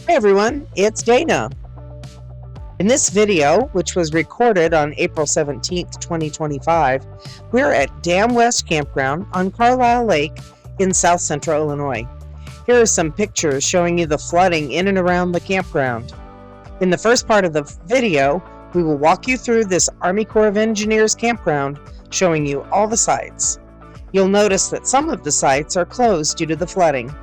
Hey everyone, it's Dana. In this video, which was recorded on April 17th, 2025, we're at Dam West Campground on Carlyle Lake in south central Illinois. Here are some pictures showing you the flooding in and around the campground. In the first part of the video, we will walk you through this Army Corps of Engineers campground, showing you all the sites. You'll notice that some of the sites are closed due to the flooding.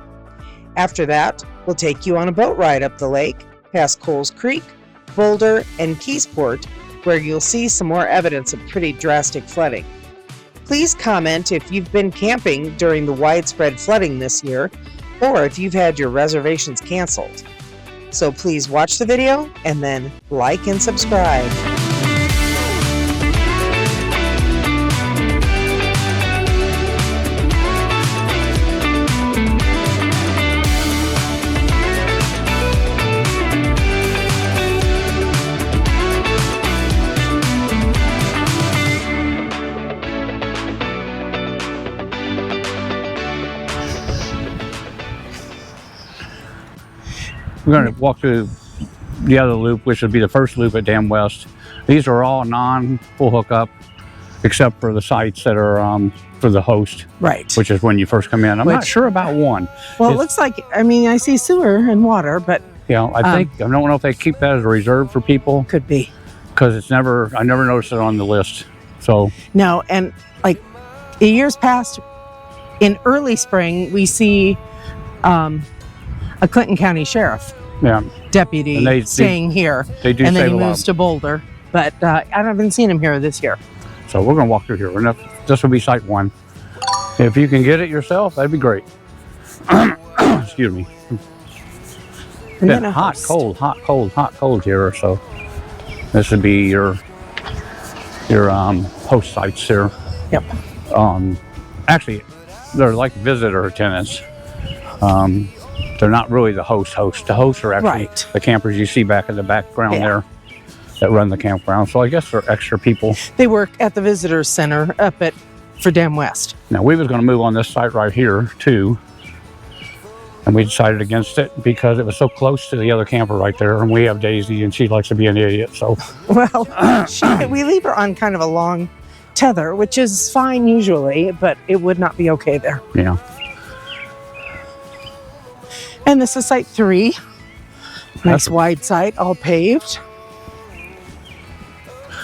After that, we'll take you on a boat ride up the lake, past Coles Creek, Boulder, and Keysport, where you'll see some more evidence of pretty drastic flooding. Please comment if you've been camping during the widespread flooding this year, or if you've had your reservations canceled. So please watch the video and then like and subscribe. We're going to walk through the other loop, which would be the first loop at Dam West. These are all non-full hookup, except for the sites that are for the host, Right. which is when you first come in. I'm not sure about one. Well, it looks like, I see sewer and water, but I don't know if they keep that as a reserve for people. Could be. Because I never noticed it on the list. So No, and like in years past, in early spring, we see a Clinton County Sheriff deputy staying here. They do, and then save he a lot. moves to Boulder, but I haven't seen him here this year. So we're going to walk through here. This will be site one. If you can get it yourself, that'd be great. Excuse me. And Been then hot, cold here. So this would be your host sites here. Yep. Actually, they're like visitor attendants. They're not really the host. The hosts are actually the campers you see back in the background there that run the campground. So I guess they're extra people. They work at the visitors center up for Dam West. Now we was going to move on this site right here too, and we decided against it because it was so close to the other camper right there, and we have Daisy and she likes to be an idiot. So well, we leave her on kind of a long tether, which is fine usually, but it would not be okay there. Yeah. And this is site 3. Nice wide site, all paved.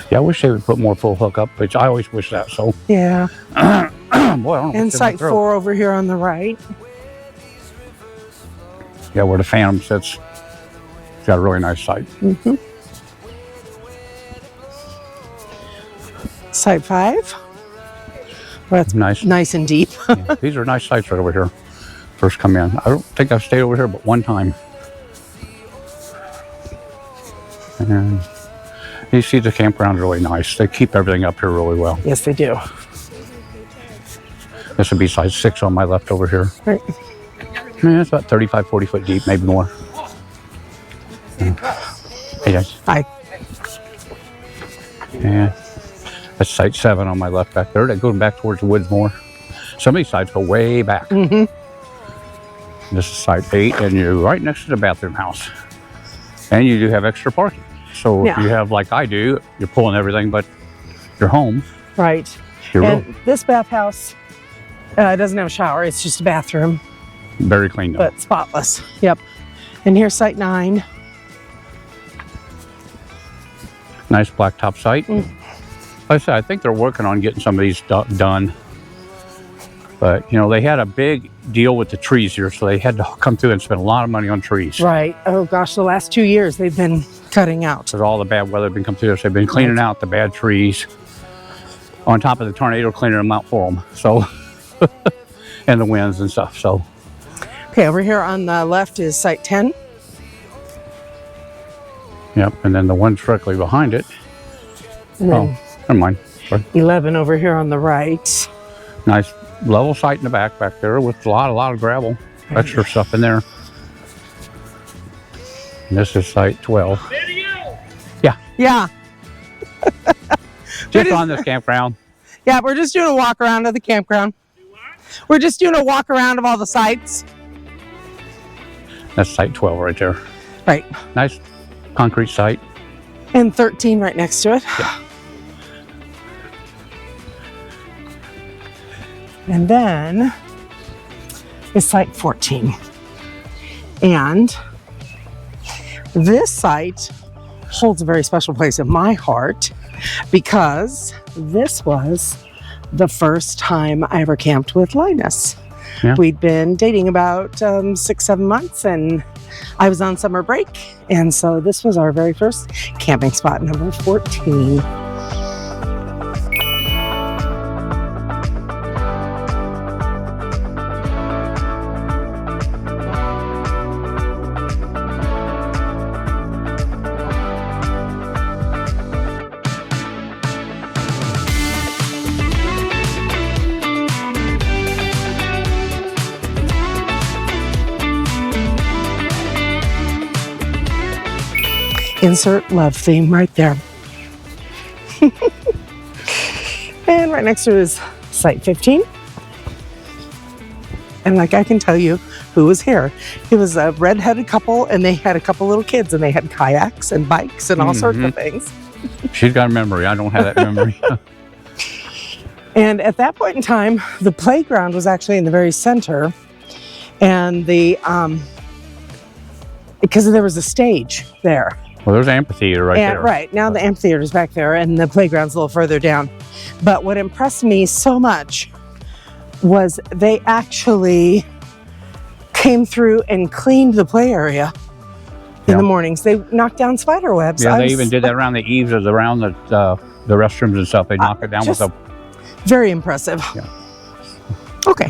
Yeah, I wish they would put more full hookup, which I always wish that. So yeah. Boy, I don't know. And site 4 over here on the right. Yeah, where the Phantom sits. It's got a really nice site. Mm-hmm. Site 5. Well, that's nice and deep. Yeah, these are nice sites right over here. First come in. I don't think I've stayed over here but one time. And you see the campground's really nice. They keep everything up here really well. Yes, they do. This would be size 6 on my left over here. Right. Yeah, it's about 35, 40 foot deep, maybe more. Hey guys. Hi. Yeah. That's site 7 on my left back there. That goes back towards the woods more. Some of these sites go way back. Mm-hmm. This is site 8, and you're right next to the bathroom house. And you do have extra parking. So if you have, like I do, you're pulling everything but your home. Right. And this bathhouse doesn't have a shower. It's just a bathroom. Very clean though. But spotless. Yep. And here's site 9. Nice blacktop site. Like I said, I think they're working on getting some of these done. But, they had a big deal with the trees here, so they had to come through and spend a lot of money on trees. Right. Oh, gosh, the last 2 years they've been cutting out. Because all the bad weather had been coming through, so they've been cleaning out the bad trees on top of the tornado, cleaning them out for them. So, and the winds and stuff, so. Okay, over here on the left is site 10. Yep, and then the one directly behind it. And never mind. Sorry. 11 over here on the right. Nice level site in the back there with a lot of gravel, extra stuff in there. And this is site 12. Video. Yeah. Just on this campground. Yeah, we're just doing a walk around of the campground. We're just doing a walk around of all the sites. That's site 12 right there. Right. Nice concrete site. And 13 right next to it. Yeah. And then is site 14. And this site holds a very special place in my heart because this was the first time I ever camped with Linus. Yeah. We'd been dating about 6-7 months, and I was on summer break. And so this was our very first camping spot, number 14. Insert love theme right there. And right next to it is site 15. And like I can tell you who was here. It was a red-headed couple, and they had a couple little kids, and they had kayaks and bikes and all sorts of things. She's got a memory. I don't have that memory. And at that point in time, the playground was actually in the very center, and the because there was a stage there. Well, there's an amphitheater right there. Right, now the amphitheater's back there, and the playground's a little further down. But what impressed me so much was they actually came through and cleaned the play area in the mornings. They knocked down spider webs. Yeah, they even did that around the eaves of around the restrooms and stuff. They knocked it down with a... Very impressive. Yeah. Okay.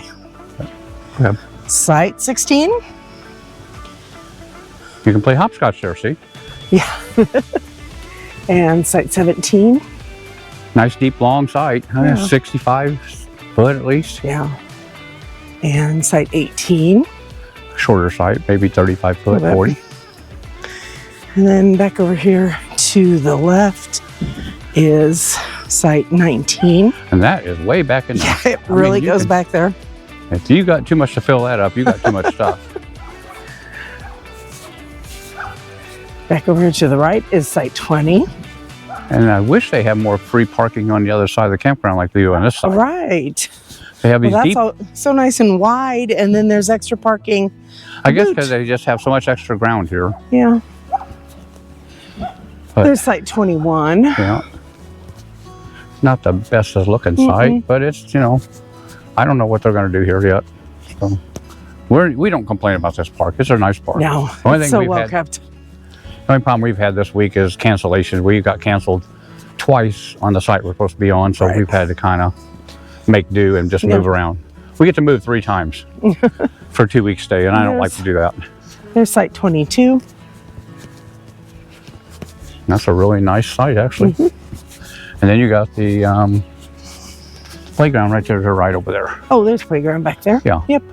Okay. Site 16. You can play hopscotch there, see? Yeah. And site 17. Nice, deep, long site. Yeah. 65 foot at least. Yeah. And site 18. Shorter site, maybe 35 foot, 40. And then back over here to the left is site 19. And that is way back in there. Yeah, it really goes back there. If you got too much to fill that up, you got too much stuff. Back over here to the right is site 20. And I wish they had more free parking on the other side of the campground like they do on this side. Right. They have these Well, that's deep... all so nice and wide, and then there's extra parking. I guess because they just have so much extra ground here. Yeah. But, there's site 21. Yeah. Not the best looking site, but it's, you know, I don't know what they're going to do here yet. So we don't complain about this park. It's a nice park. No, The only it's thing so we've well had- kept. The only problem we've had this week is cancellations. We got canceled twice on the site we're supposed to be on, so we've had to kind of make do and just move around. We get to move 3 times for a 2-week stay, and I don't like to do that. There's site 22. That's a really nice site, actually. And then you got the playground right there to the right over there. Oh, there's playground back there. Yeah. Yep.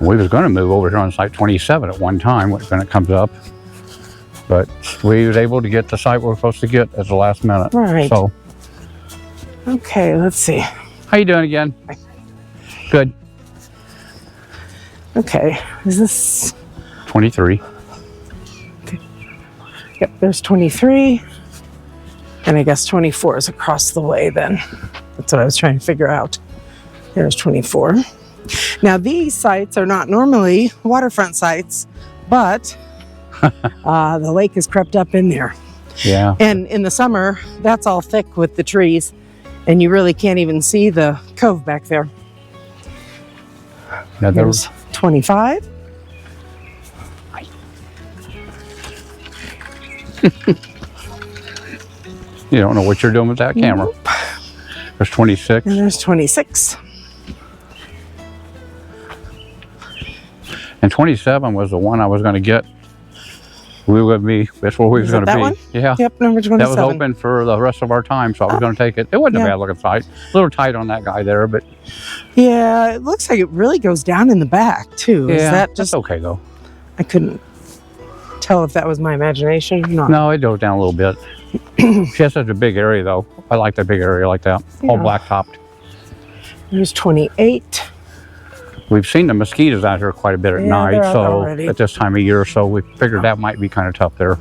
We was going to move over here on site 27 at one time when it comes up, but we was able to get the site we're supposed to get at the last minute. Right. So, Okay, let's see. how you doing again? Good. Okay, is this? 23. Yep, there's 23. And I guess 24 is across the way then. That's what I was trying to figure out. There's 24. Now these sites are not normally waterfront sites, but the lake has crept up in there. Yeah. And in the summer, that's all thick with the trees, and you really can't even see the cove back there. Now There's 25. You don't know what you're doing with that camera. There's 26. And there's 26. And 27 was the one I was going to get. We would be, that's where we was going to that be. one? Yeah. Yep, number 27. That was open for the rest of our time, so I was going to take it. It wasn't a Yeah. bad looking site. A little tight on that guy there, but Yeah, it looks like it really goes down in the back too. Is that that's just? okay though. I couldn't tell if that was my imagination or not. No, it goes down a little bit. She has such a big area though. I like that big area like that, all Yeah. black topped. There's 28. We've seen the mosquitoes out here quite a bit at night, they're out so already. at this time of year, so we figured that might be kind of tough there.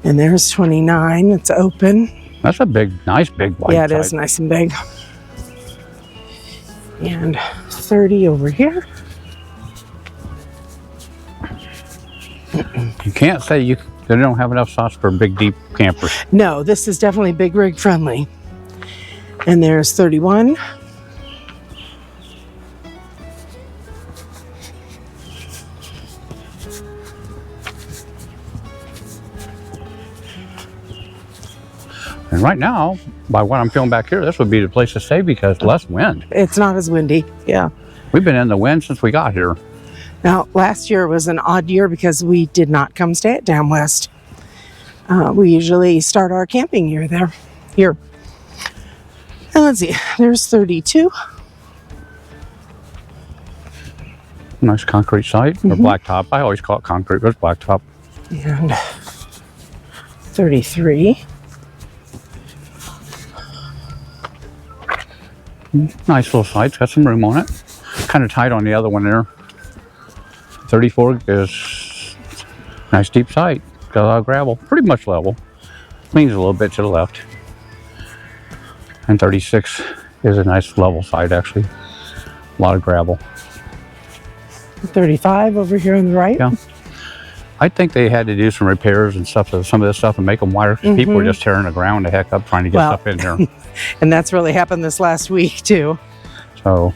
And there's 29. It's open. That's a nice big white Yeah, it site. is nice and big. And 30 over here. You can't say they don't have enough spots for big, deep campers. No, this is definitely big rig friendly. And there's 31. And right now, by what I'm feeling back here, this would be the place to stay because less wind. It's not as windy. Yeah. We've been in the wind since we got here. Now, last year was an odd year because we did not come stay at Dam West. We usually start our camping year here. And let's see, there's 32. Nice concrete site, or blacktop. I always call it concrete, but it's blacktop. And 33. Nice little site, it's got some room on it. Kind of tight on the other one there. 34 is nice deep site. Got a lot of gravel, pretty much level. Leans a little bit to the left. And 36 is a nice level site actually. A lot of gravel. 35 over here on the right. Yeah. I think they had to do some repairs and stuff to some of this stuff and make them wider. People were just tearing the ground the heck up trying to get stuff in here. And that's really happened this last week too. So,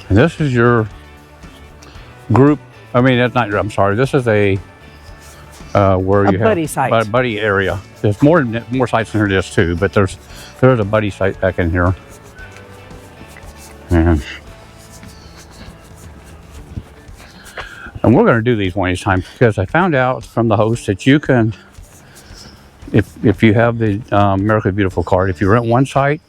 and this is your group. I mean, that's not your, I'm sorry. This is a where you have buddy site. Buddy area. There's more sites in here just too, but there's a buddy site back in here. And we're going to do these one of these times because I found out from the host that you can, if you have the America Beautiful card, if you rent one site,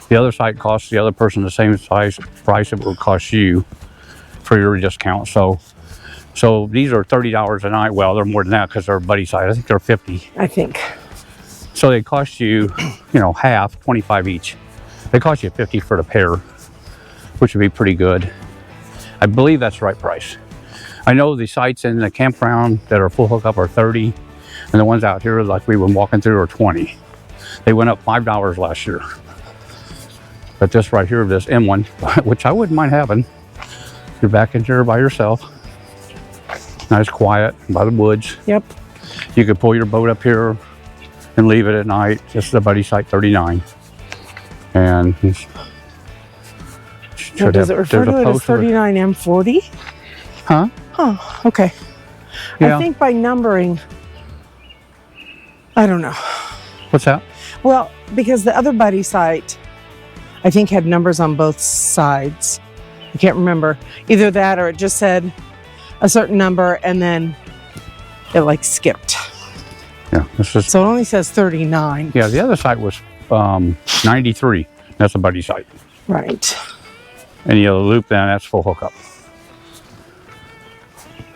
the other site costs the other person the same price it will cost you for your discount. So these are $30 a night. Well, they're more than that because they're a buddy site. I think they're 50. I think. So they cost you, half, 25 each. They cost you 50 for the pair, which would be pretty good. I believe that's the right price. I know the sites in the campground that are full hookup are 30, and the ones out here like we were walking through are 20. They went up $5 last year. But this right here, this M1, which I wouldn't mind having. You're back in here by yourself. Nice quiet by the woods. Yep. You could pull your boat up here and leave it at night. This is the buddy site 39. And Now, does it refer to it as 39 M40? Huh? Oh, okay. Yeah. I think by numbering, I don't know. What's that? Well, because the other buddy site, I think had numbers on both sides. I can't remember. Either that or it just said a certain number and then it like skipped. Yeah, this is. So it only says 39. Yeah, the other site was 93. That's a buddy site. Right. And the other loop, then that's full hookup.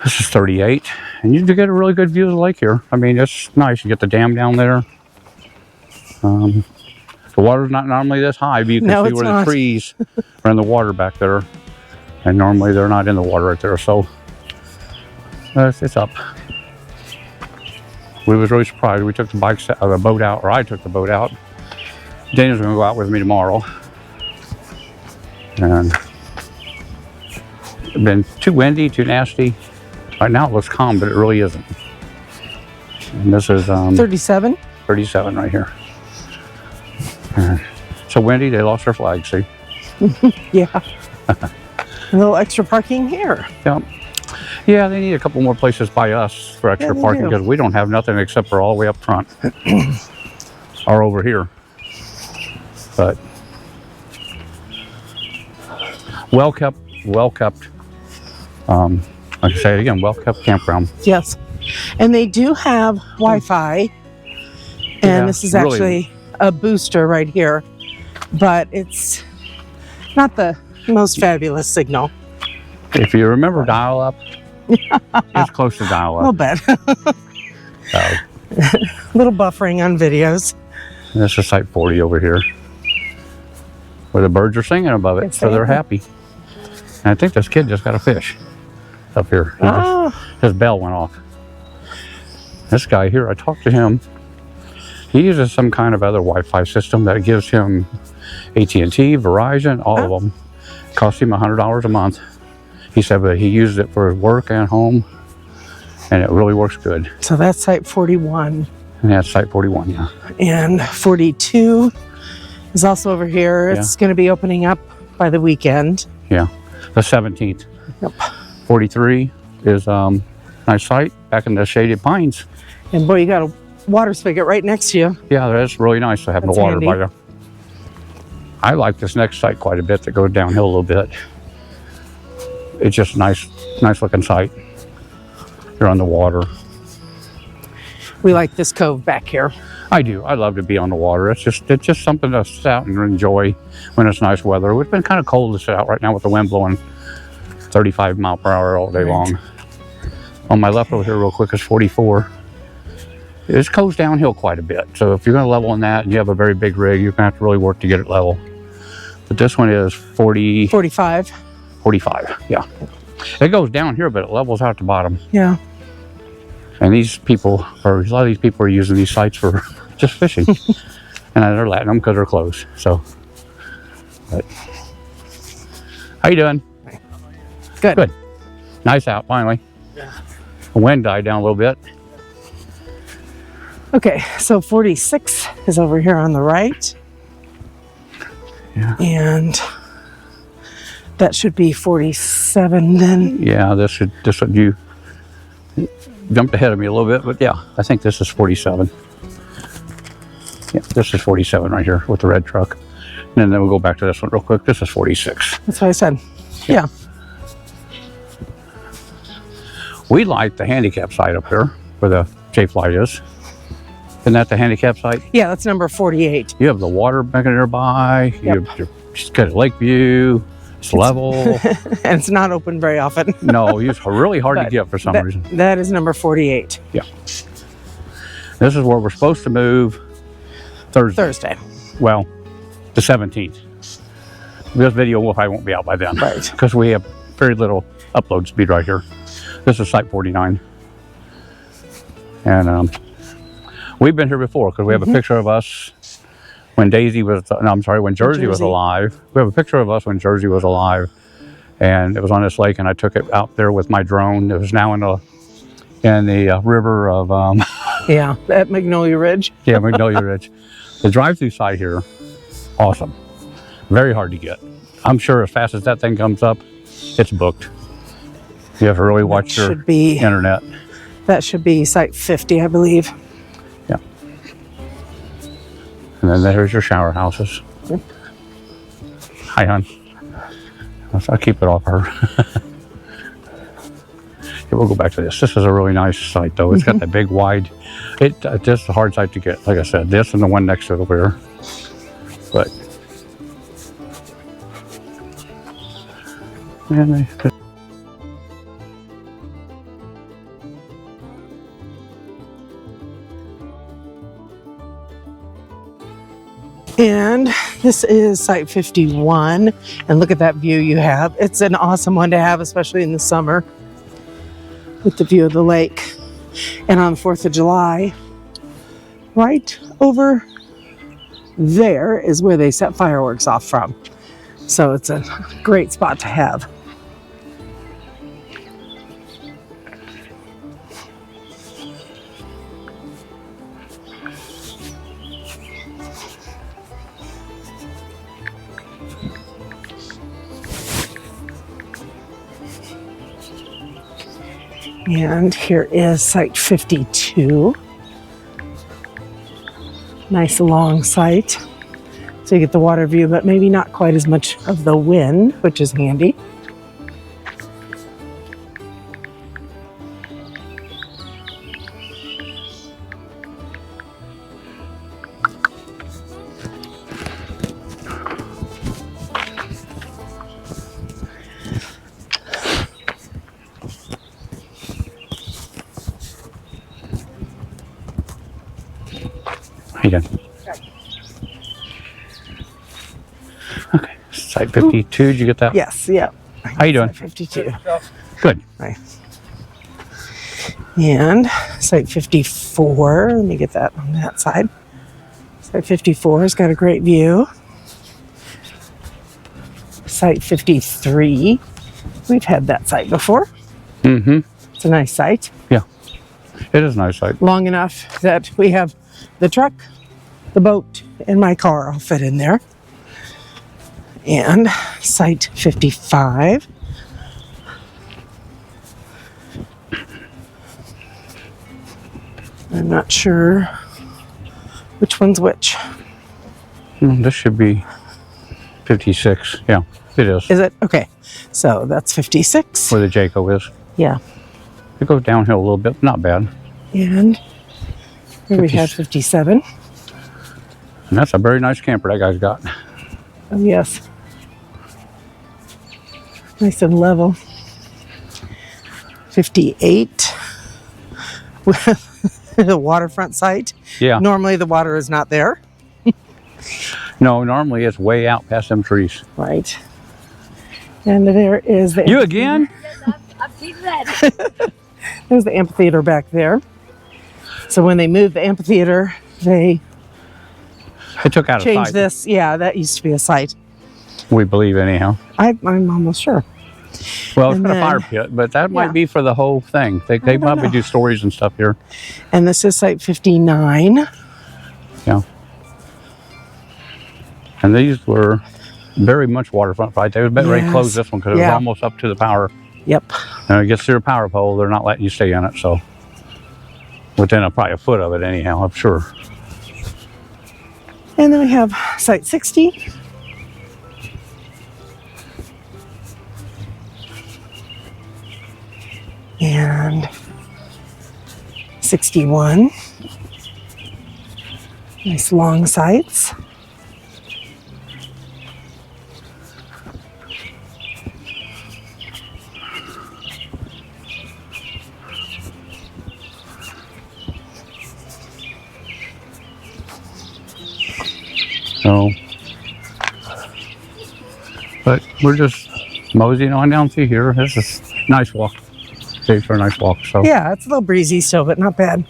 This is 38, and you do get a really good view of the lake here. I mean, it's nice. You get the dam down there. The water's not normally this high, but you can see where the trees are in the water back there. And normally they're not in the water right there, so it's up. We was really surprised. We took the boat out, or I took the boat out. Dana's gonna go out with me tomorrow. And it's been too windy, too nasty. Right now it looks calm, but it really isn't. And this is 37? 37 right here. So windy, they lost their flag, see? Yeah. A little extra parking here. Yeah, they need a couple more places by us for extra parking because we don't have nothing except for all the way up front or over here. But well kept. Like I say it again, well kept campground. Yes. And they do have Wi-Fi. And this is actually a booster right here. But it's not the most fabulous signal. If you remember dial-up, it's close to A dial-up. little bit. A little buffering on videos. This is site 40 over here. where the birds are singing above it, Yes, so they they're are. happy. And I think this kid just got a fish up here. His bell went off. This guy here, I talked to him. He uses some kind of other Wi-Fi system that gives him AT&T, Verizon, all of them. Cost him $100 a month. He said, but he uses it for his work and home, and it really works good. So that's site 41. And that's site 41, yeah. And 42 is also over here. It's going to be opening up by the weekend. Yeah, the 17th. Yep. 43 is nice site back in the shaded pines. And boy, you got a water spigot right next to you. Yeah, that's really nice to have the water by there. I like this next site quite a bit that goes downhill a little bit. It's just nice looking site. You're on the water. We like this cove back here. I do. I love to be on the water. It's just something to sit out and enjoy when it's nice weather. It's been kind of cold to sit out right now with the wind blowing 35 mile per hour all day long. On my left over here real quick is 44. It goes downhill quite a bit. So if you're going to level in that and you have a very big rig, you're going to have to really work to get it level. But this one is 45. 45, yeah. It goes down here, but it levels out the bottom. Yeah. And these people, or a lot of these people are using these sites for just fishing. And they're letting them because they're closed. So, but, how you doing? Good. Good. Nice out, finally. Yeah. The wind died down a little bit. Okay, so 46 is over here on the right. Yeah. And that should be 47 then. Yeah, this would you jumped ahead of me a little bit, but yeah, I think this is 47. Yeah, this is 47 right here with the red truck. And then we'll go back to this one real quick. This is 46. That's what I said. Yeah. We like the handicap site up here where the chafe light is. Isn't that the handicap site? Yeah, that's number 48. You have the water back nearby. You've got a lake view. It's level. And it's not open very often. No, it's really hard to get for some reason. That is number 48. Yeah. This is where we're supposed to move Thursday. Well, the 17th. This video probably won't be out by then. Right. Because we have very little upload speed right here. This is site 49. And we've been here before because we have a picture of us when when Jersey was alive. We have a picture of us when Jersey was alive, and it was on this lake, and I took it out there with my drone. It was now in the river of yeah, at Magnolia Ridge. Yeah, Magnolia Ridge. The drive-through site here, awesome. Very hard to get. I'm sure as fast as that thing comes up, it's booked. You have to really watch your internet. That should be site 50, I believe. Yeah. And then there's your shower houses. Yep. Hi, hon. I'll keep it off her. Okay, we'll go back to this. This is a really nice site, though. It's got that big, wide. It's just a hard site to get. Like I said, this and the one next to it over here. But. And this is site 51. And look at that view you have. It's an awesome one to have, especially in the summer, with the view of the lake. And on the 4th of July, right over there is where they set fireworks off from. So it's a great spot to have. And here is site 52. Nice long site. So you get the water view, but maybe not quite as much of the wind, which is handy. How you doing? Okay. Site 52. Did you get that? Yes, yeah. How you doing? Site 52. Good. Right. And site 54. Let me get that on that side. Site 54 has got a great view. Site 53. We've had that site before. Mm-hmm. It's a nice site. Yeah. It is a nice site. Long enough that we have the truck, the boat, and my car all fit in there. And site 55. I'm not sure which one's which. This should be 56. Yeah, it is. Is it? Okay. So that's 56. Where the Jayco is. Yeah. It goes downhill a little bit. Not bad. And here we have 57. And that's a very nice camper that guy's got. Oh, yes. Nice and level. 58. The waterfront site. Yeah. Normally the water is not there. No, normally it's way out past them trees. Right. And there is the... You again? Yes, I've seen that. There's the amphitheater back there. So when they moved the amphitheater, they It took out a changed site. this. Yeah, that used to be a site. We believe anyhow. I'm almost sure. Well, it's And got a then- fire pit, but that Yeah. might be for the whole thing. They don't probably know. do stories and stuff here. And this is site 59. Yeah. And these were very much waterfront fight. They were about ready to close Yes. this one because it was Yeah. almost up to the power. Yep. And it gets to the power pole, they're not letting you stay in it. So within probably a foot of it anyhow, I'm sure. And then we have site 60. And 61. Nice long sites. So, but we're just moseying on down through here. This is a nice walk. Safe for a nice walk. So Yeah, it's a little breezy still, but not bad.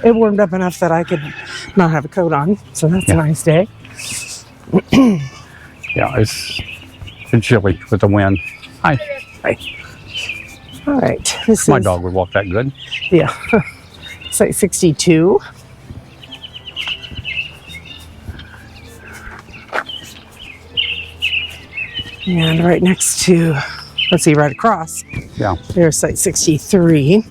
It warmed up enough that I could not have a coat on, so that's a nice day. yeah, it's chilly with the wind. Hi. Hi. All right, this My is dog would walk that good. yeah, site 62. And right next to, let's see, right across, Yeah. there's site 63.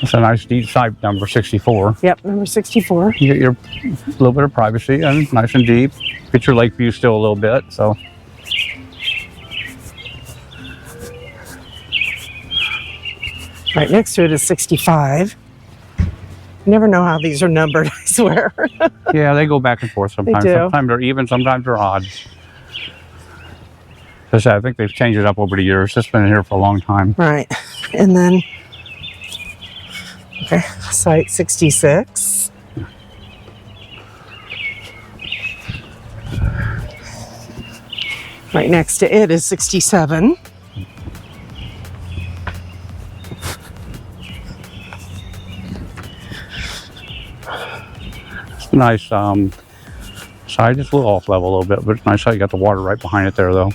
It's a nice deep site, number 64. Yep, number 64. You get your little bit of privacy and nice and deep. Get your lake view still a little bit. So Right next to it is 65. You never know how these are numbered, I swear. yeah, they go back and forth sometimes. do. Sometimes they're even, sometimes they're odd. Because I think they've changed it up over the years. It's been here for a long time. Right. And then, okay, site 66. Right next to it is 67. It's a nice side. It's a little off level a little bit, but it's nice how you got the water right behind it there, though.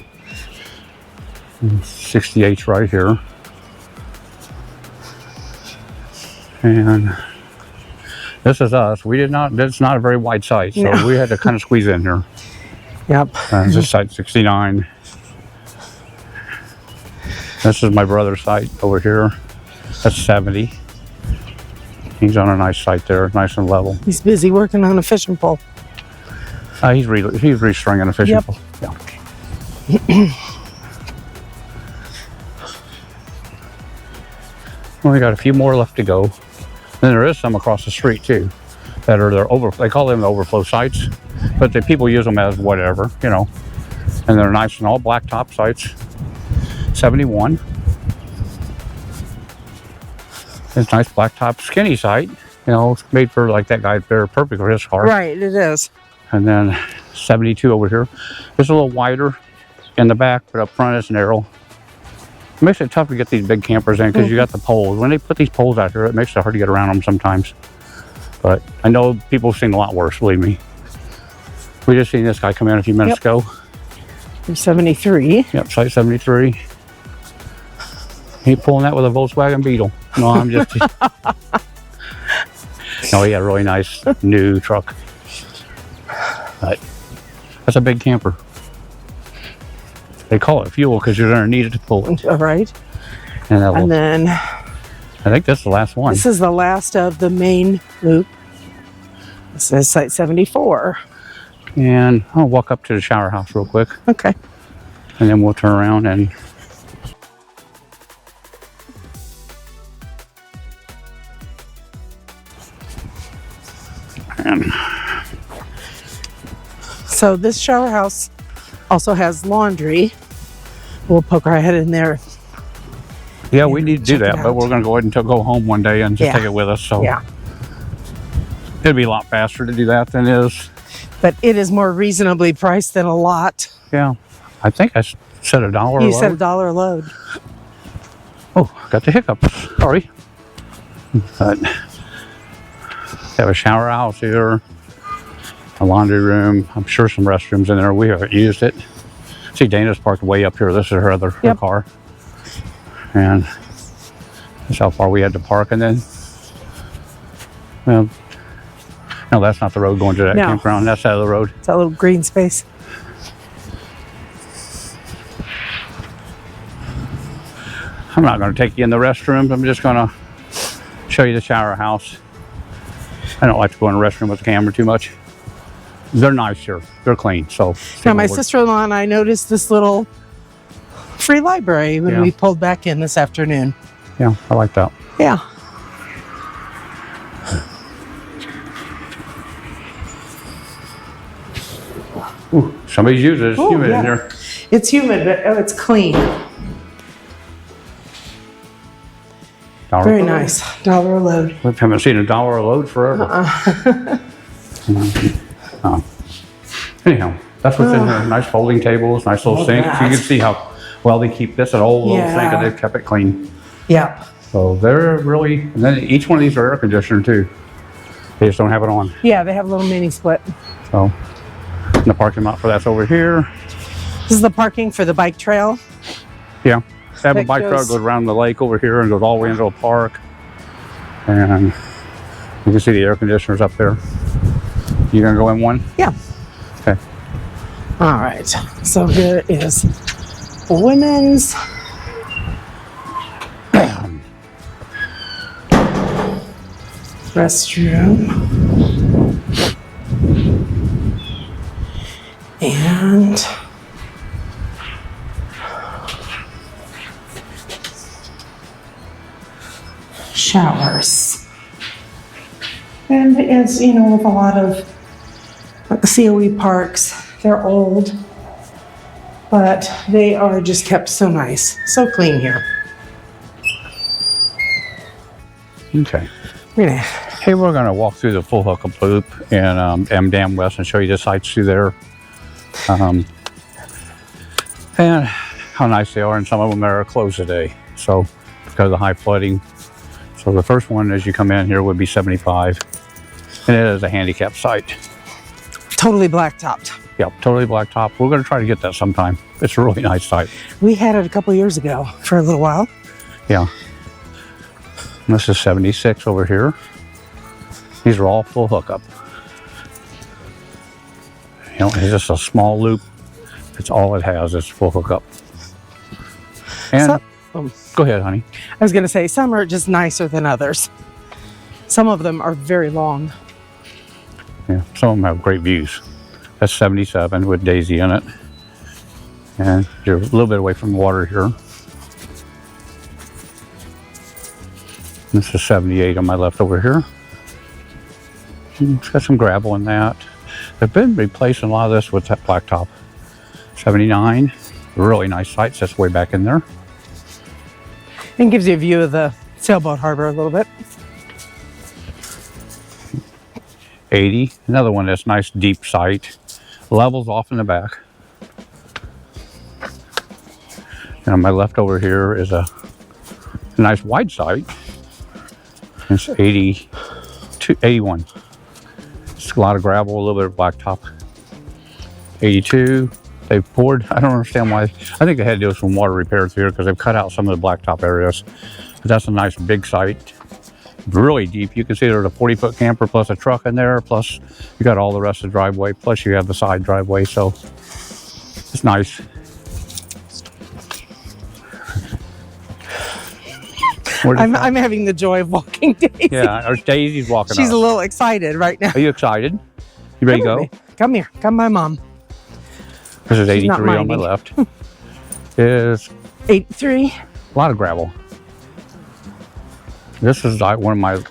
68's right here. And this is us. We did not, it's not a very wide site, so No. we had to kind of squeeze in here. Yep. This is site 69. This is my brother's site over here. That's 70. He's on a nice site there, nice and level. He's busy working on a fishing pole. He's restringing a fishing Yep. pole. Yeah. We got a few more left to go. Then there is some across the street too, that are they call them the overflow sites, but the people use them as whatever, you know. And they're nice and all blacktop sites. 71. It's a nice blacktop skinny site. You know, it's made for like that guy there, perfect for his car. Right, it is. And then 72 over here. It's a little wider in the back, but up front it's narrow. It makes it tough to get these big campers in because you got the poles. When they put these poles out here, it makes it hard to get around them sometimes. But I know people have seen a lot worse, believe me. We just seen this guy come in a few minutes ago. 73. Yep, Site 73. He pulling that with a Volkswagen Beetle. No, I'm just... Oh, yeah, really nice new truck. But that's a big camper. They call it fuel because you're going to need it to pull it. Right. And then I think that's the last one. this is the last of the main loop. This is Site 74. And I'll walk up to the shower house real quick. Okay. And then we'll turn around and... So this shower house also has laundry. We'll poke our head in there. Yeah, we need to do Check it that, but out. we're going to go ahead and go home one day and just Yeah. take it with us. So Yeah. it'd be a lot faster to do that than it is. But it is more reasonably priced than a lot. Yeah, I think I said $1 a You load. said $1 a load. Oh, got the hiccups. Sorry. But have a shower house here, a laundry room. I'm sure some restrooms in there. We haven't used it. See, Dana's parked way up here. This is her other her car. And that's how far we had to park. And then, well, no, that's not the road going to that campground. That's out of the road. It's that little green space. I'm not going to take you in the restrooms. I'm just going to show you the shower house. I don't like to go in the restroom with the camera too much. They're nice here. They're clean. So Now, my sister-in-law and I noticed this little free library when we pulled back in this afternoon. Yeah, I like that. Yeah. Ooh, somebody's using it. It's Oh, humid yeah. in here. It's humid, but oh, it's clean. Very nice. $1 a load. We haven't seen $1 a load forever. Anyhow, that's what's in there. Nice folding tables, nice little Love sink. that. You can see how well they keep this, an old little sink, Yeah. and they've kept it clean. Yeah. So they're really, and then each one of these are air conditioned too. They just don't have it on. Yeah, they have a little mini split. So and the parking lot for that's over here. This is the parking for the bike trail. Yeah. They have a That bike trail goes- goes around the lake over here and goes all the way into a park. And you can see the air conditioners up there. You gonna go in one? Yeah. Okay. All right. So here is women's. Restroom. And showers. And as you know, with a lot of like the COE parks, they're old, but they are just kept so nice, so clean here. Okay. We're gonna Hey, we're gonna walk through the full hookup loop and Dam West and show you the sights through there. And how nice they are, and some of them are closed today. So because of the high flooding. So the first one as you come in here would be 75. And it is a handicap site. totally blacktopped. Yep, totally blacktop. We're gonna try to get that sometime. It's a really nice site. We had it a couple years ago for a little while. Yeah. And this is 76 over here. These are all full hookup. You know, it's just a small loop. It's all it has is full hookup. And go ahead, honey. I was gonna say some are just nicer than others. Some of them are very long. Yeah, some of them have great views. That's 77 with Daisy in it. And you're a little bit away from the water here. This is 78 on my left over here. It's got some gravel in that. They've been replacing a lot of this with that blacktop. 79, really nice site, sits way back in there. And gives you a view of the sailboat harbor a little bit. 80. Another one that's nice deep sight. Levels off in the back. And on my left over here is a nice wide sight. It's 81. It's a lot of gravel, a little bit of blacktop. 82. They've poured, I don't understand why. I think they had to do some water repair through here because they've cut out some of the blacktop areas. But that's a nice big site. Really deep. You can see there's a 40-foot camper plus a truck in there. Plus you got all the rest of the driveway. Plus you have the side driveway. So it's nice. I'm having the joy of walking Daisy. Yeah, or Daisy's walking. She's a little excited right now. Are you excited? You ready to go? Come here. Come, my mom. This is 83 on my left. Is 83. A lot of gravel. This is like one of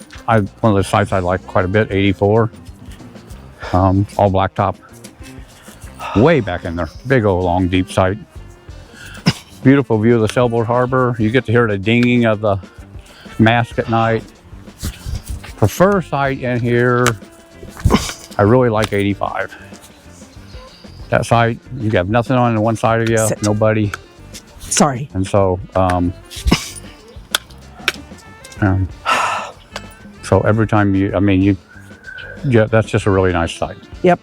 the sites I like quite a bit. 84. All blacktop. Way back in there. Big old long deep site. Beautiful view of the sailboat harbor. You get to hear the dinging of the mast at night. Prefer site in here. I really like 85. That site, you have nothing on the one side of you, Sit. nobody. Sorry. And so, so every time yeah, that's just a really nice site. Yep.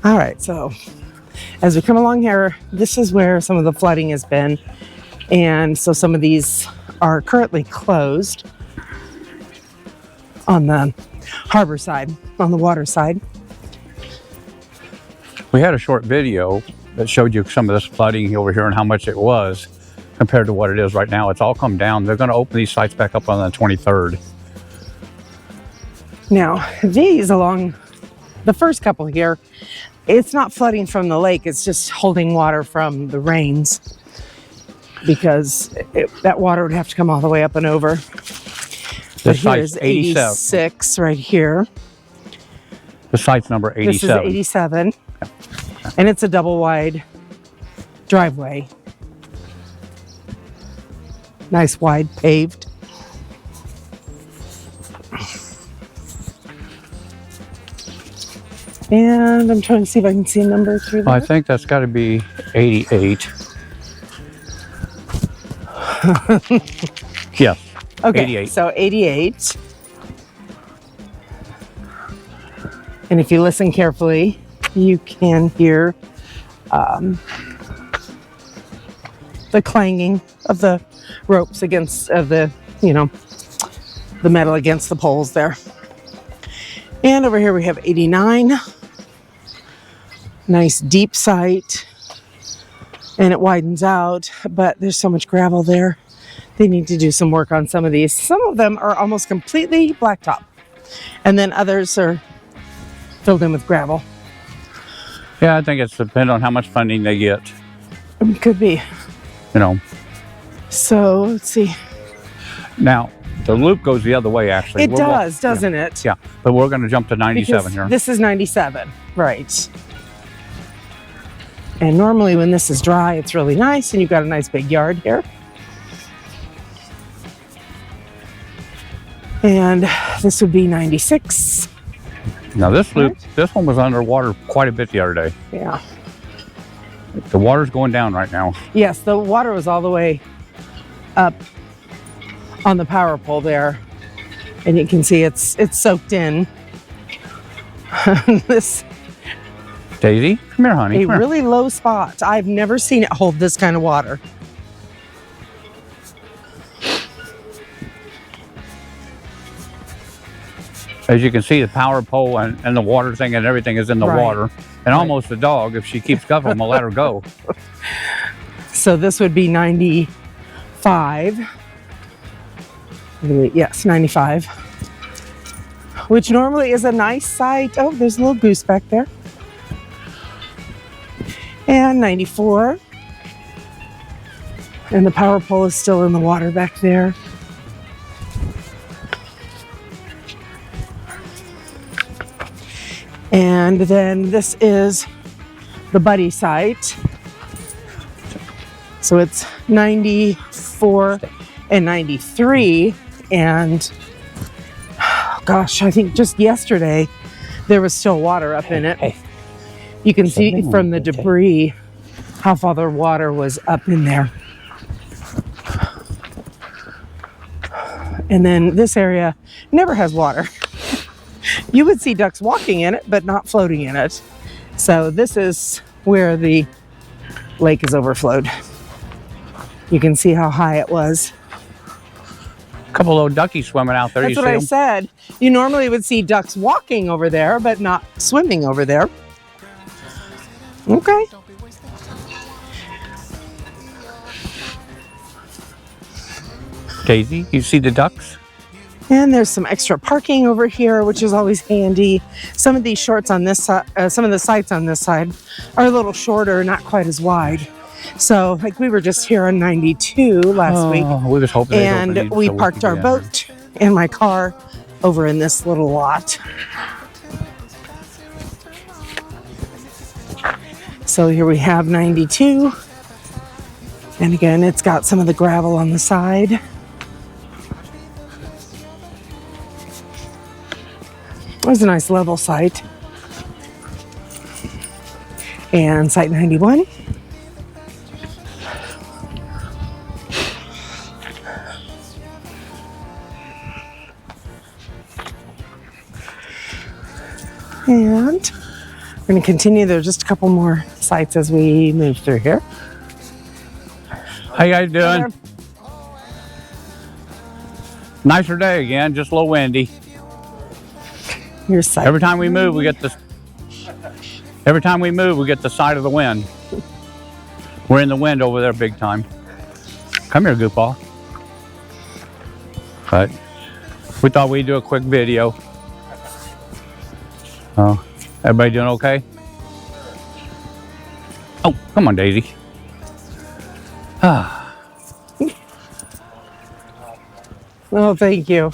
All right, so as we come along here, this is where some of the flooding has been. And so some of these are currently closed on the harbor side, on the water side. We had a short video that showed you some of this flooding over here and how much it was compared to what it is right now. It's all come down. They're going to open these sites back up on the 23rd. Now, these along the first couple here, it's not flooding from the lake, it's just holding water from the rains, because that water would have to come all the way up and over. But here's 86 right here. The site's number 87. This is 87. And it's a double wide driveway. Nice wide paved. And I'm trying to see if I can see a number through there. I think that's got to be 88. Yeah. Okay, 88. so 88. And if you listen carefully, you can hear the clanging of the ropes against the metal against the poles there. And over here we have 89. Nice deep sight. And it widens out, but there's so much gravel there. They need to do some work on some of these. Some of them are almost completely blacktop. And then others are filled in with gravel. Yeah, I think it's dependent on how much funding they get. It could be. You know. So let's see. Now, the loop goes the other way, actually. It does, doesn't it? Yeah, but we're going to jump to 97 because here. This is 97, right. And normally when this is dry, it's really nice, and you've got a nice big yard here. And this would be 96. Now this loop, this one was underwater quite a bit the other day. Yeah. The water's going down right now. Yes, the water was all the way up on the power pole there, and you can see it's soaked in. This Daisy, come here, honey. a really low spot. I've never seen it hold this kind of water. As you can see, the power pole and the water thing and everything is in the water. And almost the dog, if she keeps covering, we'll let her go. So this would be 95. Yes, 95. Which normally is a nice sight. Oh, there's a little goose back there. And 94. And the power pole is still in the water back there. And then this is the Buddy site. So it's 94 and 93. And gosh, I think just yesterday there was still water up in it. You can see from the debris how far the water was up in there. And then this area never has water. You would see ducks walking in it, but not floating in it. So this is where the lake is overflowed. You can see how high it was. A couple little duckies swimming out there. That's what I said. You normally would see ducks walking over there, but not swimming over there. Okay. Daisy, you see the ducks? And there's some extra parking over here, which is always handy. Some of these shorts on this side, some of the sites on this side are a little shorter, not quite as wide. So, like we were just here on 92 last week, we was hoping and we parked our boat and my car over in this little lot. So here we have 92, and again, it's got some of the gravel on the side. There's a nice level site. And site 91. And we're going to continue. There's just a couple more sites as we move through here. How you guys doing? Nicer day again, just a little windy. Your site. Every time we move, we get the side of the wind. We're in the wind over there big time. Come here, goofball. But we thought we'd do a quick video. Oh, everybody doing okay? Oh, come on, Daisy. Ah. Oh, thank you.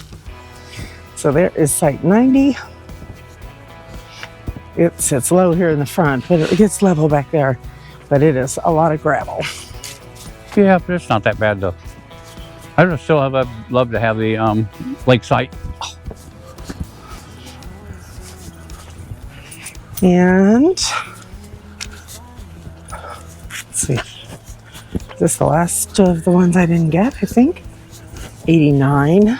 So there is site 90. It sits low here in the front, but it gets level back there. But it is a lot of gravel. Yeah, but it's not that bad though. I would still love to have the lake site. And let's see. Is this the last of the ones I didn't get, I think? 89. Yeah,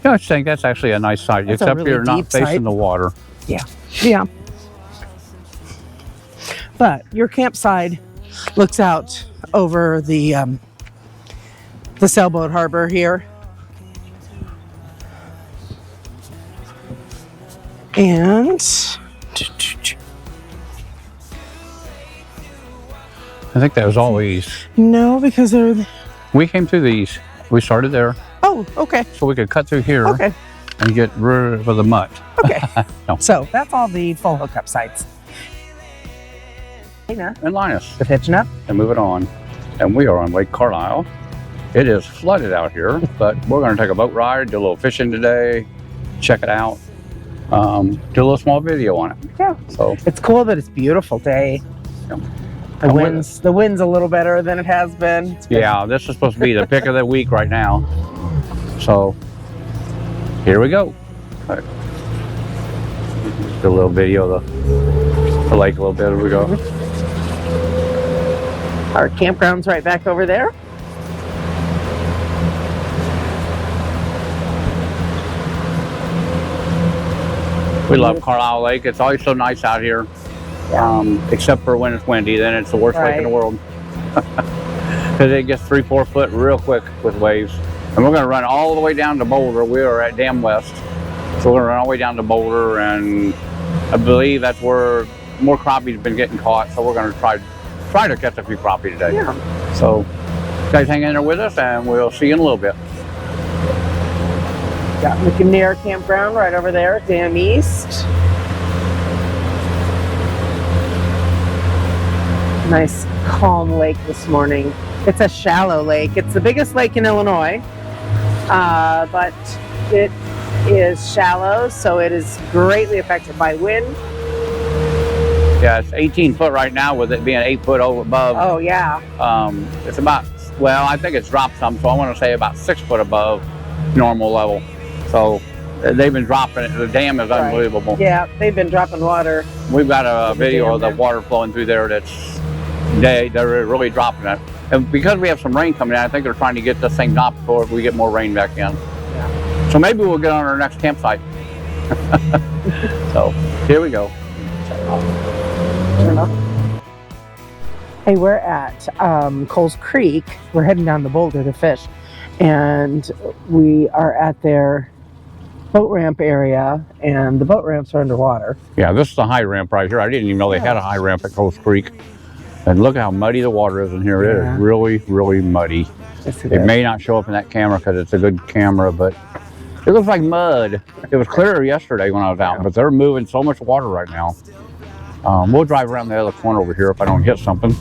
I think that's actually a nice site, That's except really you're not deep facing site. the water. Yeah. Yeah. But your campsite looks out over the sailboat harbor here. And I think that was always. no, because they're. We came through these. We started there, Oh, okay. so we could cut through here Okay. and get rid of the mutt. Okay. No. So that's all the full hookup sites. And Linus, The pitching up. and move it on. And we are on Lake Carlyle. It is flooded out here, but we're going to take a boat ride, do a little fishing today, check it out, do a little small video on it. Yeah. So It's cool that it's a beautiful day. Yeah. The wind's a little better than it has been. It's been- yeah, this is supposed to be the pick of the week right now. So here we go. All right. Do a little video of the lake a little bit as we go. Our campground's right back over there. We love Carlyle Lake. It's always so nice out here. Except for when it's windy, then it's the worst lake in the world. Because it gets 3-4 foot real quick with waves. And we're going to run all the way down to Boulder. We are at Dam West. So we're going to run all the way down to Boulder, and I believe that's where more crappie's been getting caught. So we're going to try to catch a few crappie today. Yeah. So you guys hang in there with us, and we'll see you in a little bit. Got McNair Campground right over there, Dam East. Nice calm lake this morning. It's a shallow lake. It's the biggest lake in Illinois, but it is shallow, so it is greatly affected by wind. Yeah, it's 18 foot right now with it being 8 foot over above. Oh, yeah. It's about, well, I think it's dropped some, so I want to say about 6 foot above normal level. So they've been dropping it. The dam is unbelievable. Yeah, they've been dropping water. We've got a video of the water flowing through there that's, they're really dropping it. And because we have some rain coming in, I think they're trying to get this thing dropped before we get more rain back in. Yeah. So maybe we'll get on our next campsite. So here we go. Hey, we're at Coles Creek. We're heading down to Boulder to fish. And we are at their boat ramp area, and the boat ramps are underwater. Yeah, this is the high ramp right here. I didn't even know they had a high ramp at Coles Creek. And look how muddy the water is in here. It is really, really muddy. Yes, it may not show up in that camera because it's a good camera, but it looks like mud. It was clearer yesterday when I was out, but they're moving so much water right now. We'll drive around the other corner over here if I don't hit something.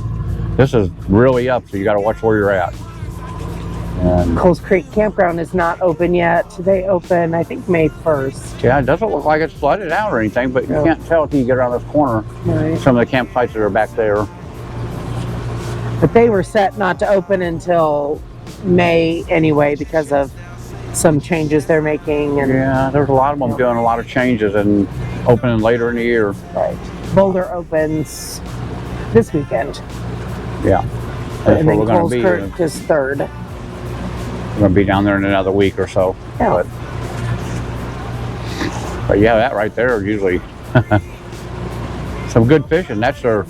This is really up, so you got to watch where you're at. And Coles Creek Campground is not open yet. They open, I think, May 1st. Yeah, it doesn't look like it's flooded out or anything, but you can't tell until you get around this corner. Right. Some of the campsites that are back there. But they were set not to open until May anyway because of some changes they're making. And yeah, there's a lot of them doing a lot of changes and opening later in the year. Right. Boulder opens this weekend. Yeah. And then Coles Creek is 3rd. We're going to be down there in another week or so. Yeah. But yeah, that right there is usually some good fishing. That's their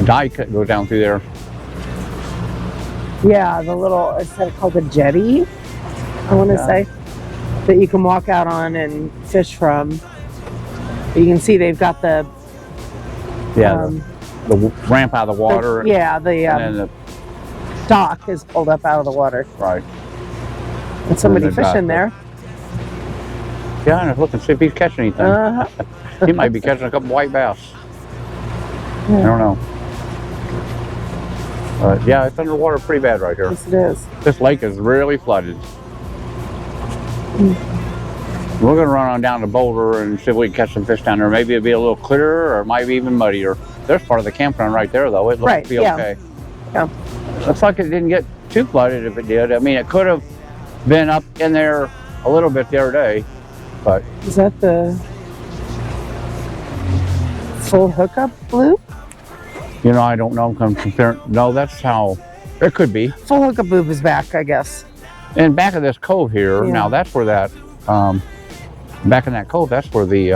dike that goes down through there. Yeah, the little, is that called a jetty? I want to say that you can walk out on and fish from. You can see they've got the the ramp out of the water. The and then the dock is pulled up out of the water. Right. And somebody fishing there. Yeah, and look and see if he's catching anything. He might be catching a couple white bass. I don't know. Yeah, it's underwater pretty bad right here. Yes, it is. This lake is really flooded. We're going to run on down to Boulder and see if we can catch some fish down there. Maybe it'll be a little clearer or it might be even muddier. There's part of the campground right there, though. It looks to be okay. Yeah. Looks like it didn't get too flooded if it did. I mean, it could have been up in there a little bit the other day, but... Is that the full hookup loop? You know, I don't know. I'm comparing. No, that's how it could be. Full hookup loop is back, I guess. And back of this cove here, now that's where that, back in that cove, that's where the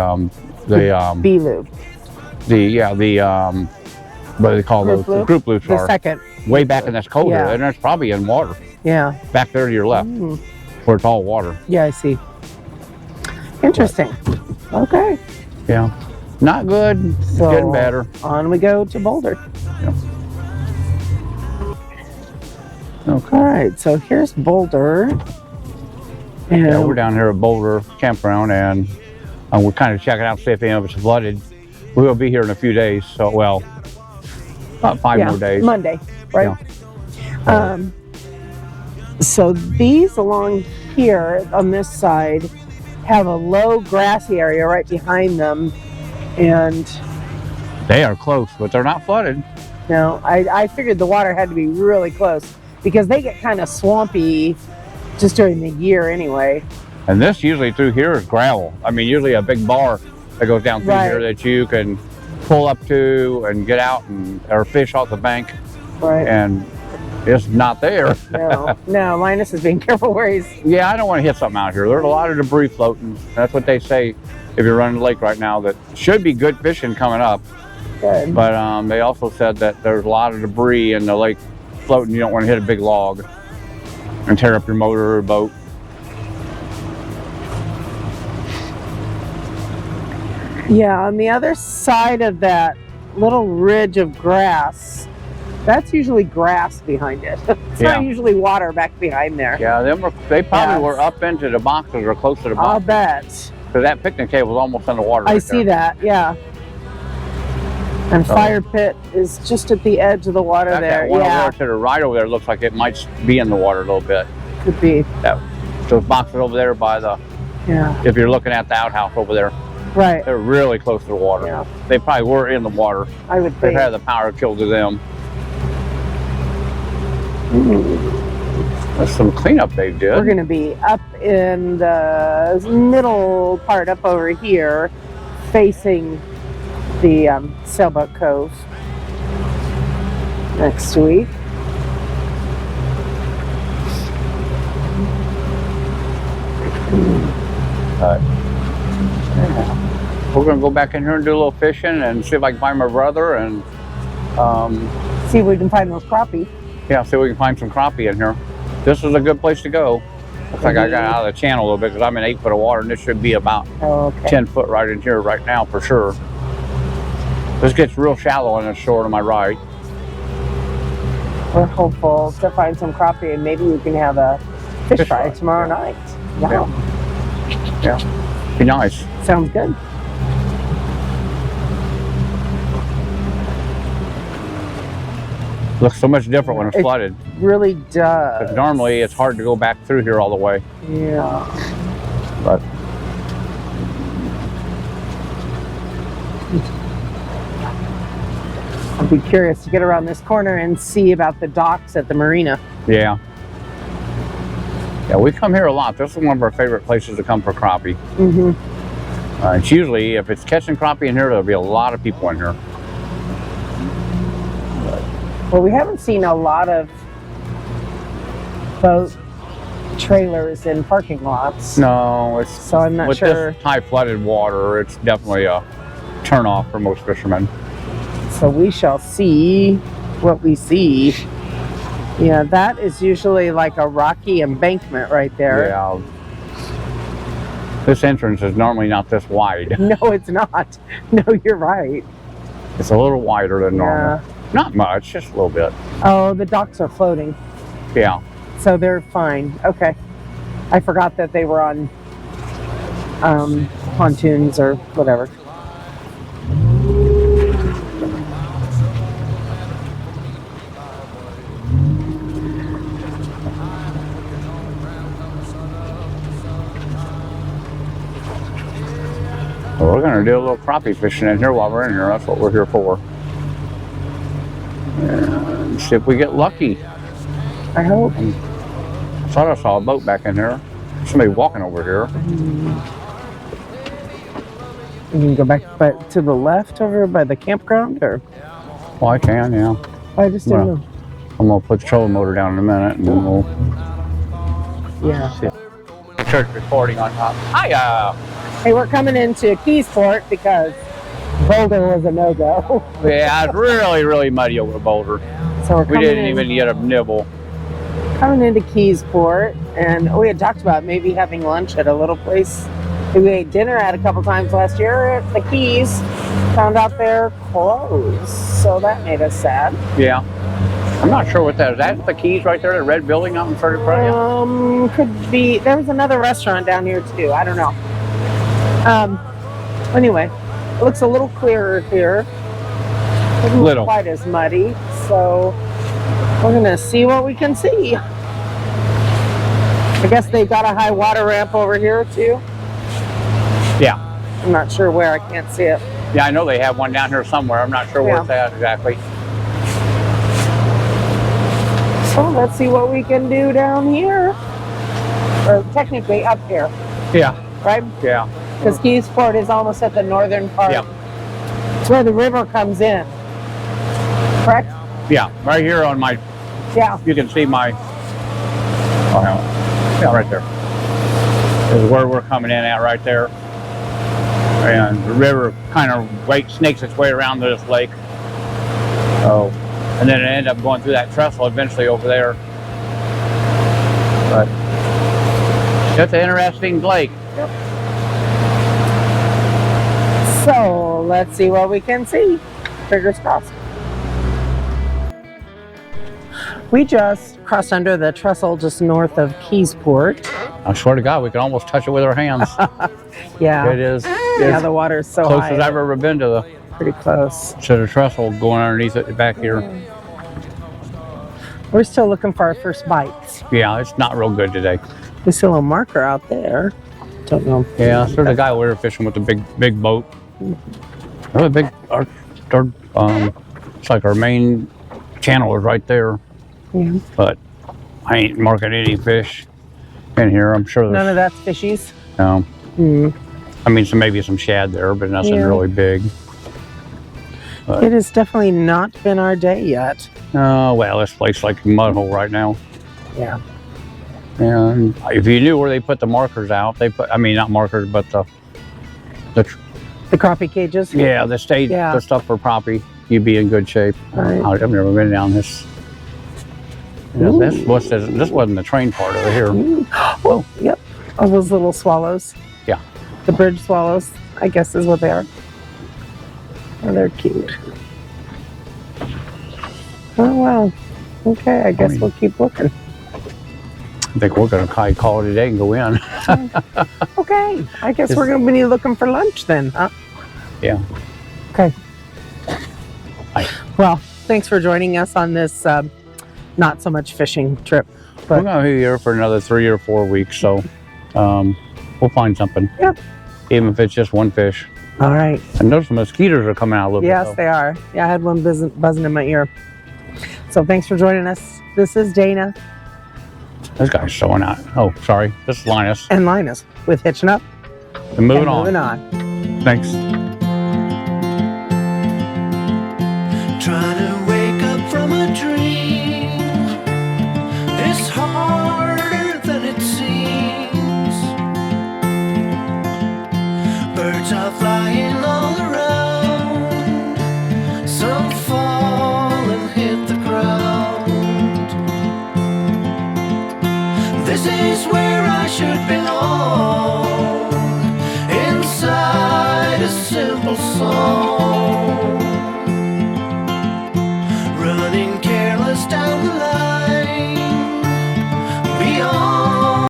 B loop. What do they call those? The group loops are. The second. Way back in this cove here, and it's probably in water. Yeah. Back there to your left, where it's all water. Yeah, I see. Interesting. Okay. Yeah. Not good. So, getting better. On we go to Boulder. Yeah. Okay. All right, so here's Boulder. And yeah, we're down here at Boulder Campground, and we're kind of checking out, see if any of it's flooded. We will be here in a few days, so, well, about 5 more days. Monday, right? Yeah. So these along here on this side have a low grassy area right behind them, and they are close, but they're not flooded. No, I figured the water had to be really close because they get kind of swampy just during the year anyway. And this usually through here is gravel. I mean, usually a big bar that goes down through here that you can pull up to and get out or fish off the bank. Right. And it's not there. No, Linus is being careful where he's... Yeah, I don't want to hit something out here. There's a lot of debris floating. That's what they say if you're running the lake right now, that should be good fishing coming up. Good. But they also said that there's a lot of debris in the lake floating. You don't want to hit a big log and tear up your motor or boat. Yeah, on the other side of that little ridge of grass, that's usually grass behind it. It's not usually water back behind there. Yeah, they probably were up into the boxes or close to the boxes. I'll bet. Because that picnic table was almost in the water. I see that, yeah. And fire pit is just at the edge of the water there. That one over there to the right over there looks like it might be in the water a little bit. Could be. Those boxes over there by the, if you're looking at the outhouse over there. Right. They're really close to the water. Yeah. They probably were in the water. I would They've think. had the power killed to them. That's some cleanup they did. We're going to be up in the middle part up over here, facing the Sailboat Cove next week. We're going to go back in here and do a little fishing and see if I can find my brother and See if we can find those crappie. yeah, see if we can find some crappie in here. This is a good place to go. Looks like I got out of the channel a little bit because I'm in 8 foot of water and this should be about 10 foot right in here right now for sure. This gets real shallow on the shore to my right. We're hopeful to find some crappie and maybe we can have a fish fry tomorrow night. Wow. Yeah, be nice. Sounds good. Looks so much different when it's flooded. Really does. 'Cause normally it's hard to go back through here all the way. Yeah. But I'd be curious to get around this corner and see about the docks at the marina. yeah. Yeah, we come here a lot. This is one of our favorite places to come for crappie. It's usually, if it's catching crappie in here, there'll be a lot of people in here. Well, we haven't seen a lot of boat trailers in parking lots. No, it's So I'm not with sure. this high flooded water, it's definitely a turn off for most fishermen. So we shall see what we see. Yeah, that is usually like a rocky embankment right there. Yeah. This entrance is normally not this wide. No, it's not. No, you're right. It's a little wider than normal. Yeah. Not much, just a little bit. Oh, the docks are floating. Yeah. So they're fine. Okay. I forgot that they were on pontoons or whatever. Well, we're going to do a little crappie fishing in here while we're in here. That's what we're here for. And see if we get lucky. I hope. I thought I saw a boat back in here. Somebody walking over here. You can go back but to the left over by the campground, or Well, I can, yeah. I just didn't Well, know. I'm going to put the trolling motor down in a minute and then we'll Yeah. start recording on top. Hiya! Hey, we're coming into Keysport because Boulder was a no-go. Yeah, it's really, really muddy over Boulder. So we're We coming didn't in, even get a nibble. coming into Keysport, and we had talked about maybe having lunch at a little place we ate dinner at a couple times last year at the Keys. Found out they're closed, so that made us sad. Yeah. I'm not sure what that is. That's the Keys right there, the red building out in front of you? Could be. There was another restaurant down here too. I don't know. Anyway, it looks a little clearer here. Doesn't look quite as muddy, so we're gonna see what we can see. I guess they've got a high water ramp over here too. Yeah. I'm not sure where. I can't see it. Yeah, I know they have one down here somewhere. I'm not sure where it's at exactly. So let's see what we can do down here. Or technically up here, Yeah. right? Yeah. Because Keysport is almost at the northern part. Yeah. It's where the river comes in. Correct? Yeah. Right here on my, Yeah. you can see my, yeah, right there. Is where we're coming in at right there. And the river kind of snakes its way around this lake. Oh. And then it ended up going through that trestle eventually over there. But it's an interesting lake. Yep. So let's see what we can see. Fingers crossed. We just crossed under the trestle just north of Keysport. I swear to God, we can almost touch it with our hands. Yeah. It is. Yeah, the water's so Close high. as I've ever been to Pretty close. the trestle going underneath it back here. We're still looking for our first bites. Yeah, it's not real good today. There's still a marker out there. Don't know. Yeah, there's a guy over there fishing with a big boat. Really big. It's like our main channel is right there. Yeah. But I ain't marking any fish in here. I'm sure there's None of that's fishies. no. Mm. I mean, maybe some shad there, but nothing really big. But, It has definitely not been our day yet. well, this place like a mud hole right now. Yeah. And if you knew where they put the markers out, I mean, not markers, but the crappie cages? yeah, the state, the stuff for crappie, you'd be in good shape. Right. I've never been down this. Yeah, this wasn't the train part over here. Oh, yep. All those little swallows. Yeah. The bridge swallows, I guess is what they are. Oh, they're cute. Oh, wow. Okay, I guess we'll keep looking. I think we're going to call it a day and go in. Okay, I guess we're going to be looking for lunch then, huh? Yeah. Okay. Bye. Well, thanks for joining us on this not so much fishing trip. But We're going to be here for another 3 or 4 weeks, so we'll find something. Yep. Even if it's just one fish. All right. And those mosquitoes are coming out a little bit. Yes, they are. Yeah, I had one buzzing in my ear. So thanks for joining us. This is Dana. This guy's showing out. Oh, sorry. This is Linus. And Linus with Hitching Up. And moving on. Moving on. Thanks. Trying to wake up from a dream is harder than it seems. Birds are flying low.